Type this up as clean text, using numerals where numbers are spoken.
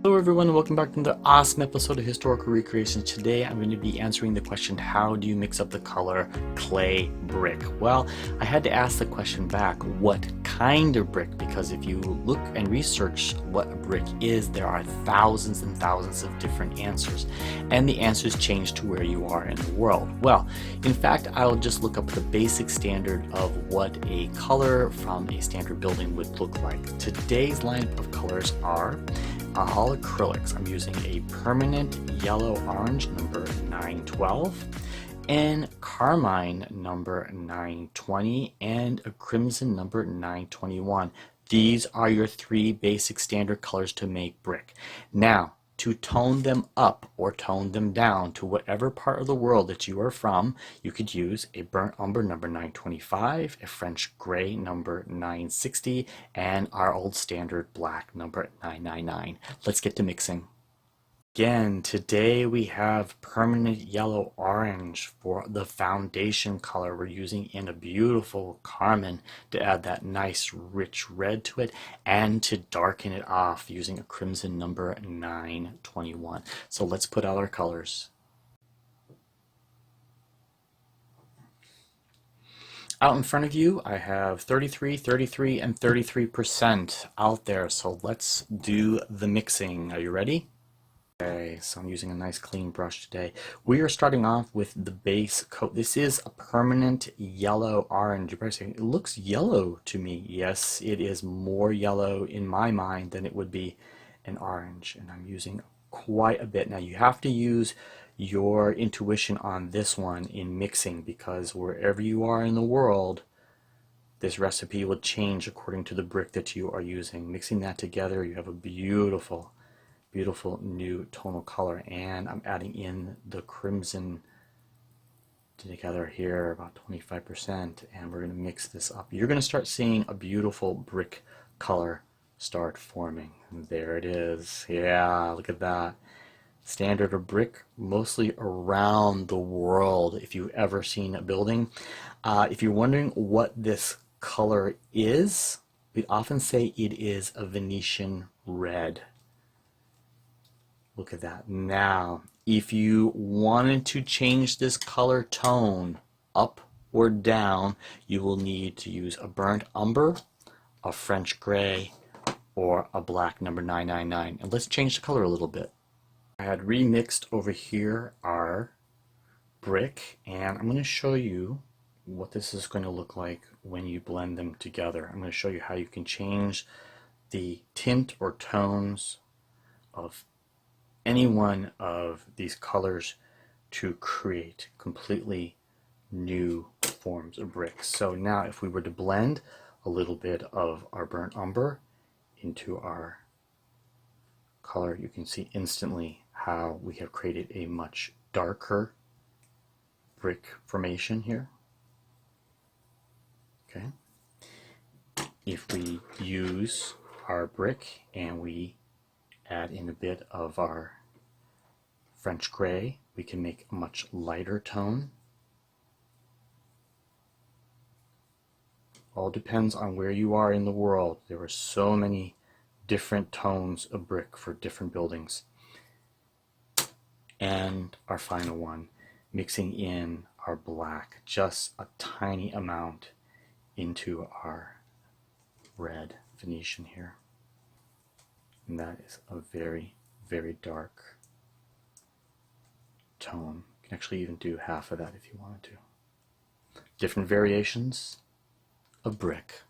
Hello everyone, welcome back to another awesome episode of Historical Recreations. Today I'm going to be answering the question, how do you mix up the color clay brick? Well, I had to ask the question back, what kind of brick? Because if you look and research what a brick is, there are thousands and thousands of different answers. And the answers change to where you are in the world. Well, in fact, I'll just look up the basic standard of what a color from a standard building would look like. Today's lineup of colors are all acrylics. I'm using a permanent yellow orange number 912 and carmine number 920 and a crimson number 921. These are your three basic standard colors to make brick. Now, to tone them up or tone them down to whatever part of the world that you are from, you could use a burnt umber number 925, a French gray number 960, and our old standard black number 999. Let's get to mixing. Again, today we have permanent yellow orange for the foundation color. We're using in a beautiful carmine to add that nice rich red to it and to darken it off using a crimson number 921. So let's put out our colors. Out in front of you, I have 33, 33, and 33% out there. So let's do the mixing. Are you ready? Okay, so I'm using a nice clean brush today. We are starting off with the base coat. This is a permanent yellow orange. You're probably saying, it looks yellow to me. Yes, it is more yellow in my mind than it would be an orange. And I'm using quite a bit. Now you have to use your intuition on this one in mixing, because wherever you are in the world, this recipe will change according to the brick that you are using. Mixing that together, you have a beautiful new tonal color. And I'm adding in the crimson together here, about 25%, and we're going to mix this up. You're going to start seeing a beautiful brick color start forming. And there it is. Yeah, look at that. Standard of brick, mostly around the world, if you've ever seen a building. If you're wondering what this color is, we often say it is a Venetian red. Look at that. Now, if you wanted to change this color tone up or down, you will need to use a burnt umber, a French gray, or a black number 999. And let's change the color a little bit. I had remixed over here our brick, and I'm going to show you what this is going to look like when you blend them together. I'm going to show you how you can change the tint or tones of any one of these colors to create completely new forms of bricks. So now if we were to blend a little bit of our burnt umber into our color, you can see instantly how we have created a much darker brick formation here. Okay. If we use our brick and we add in a bit of our French gray, we can make a much lighter tone. All depends on where you are in the world. There are so many different tones of brick for different buildings. And our final one, mixing in our black, just a tiny amount into our red Venetian here. And that is a very, very dark tone. You can actually even do half of that if you wanted to. Different variations of brick.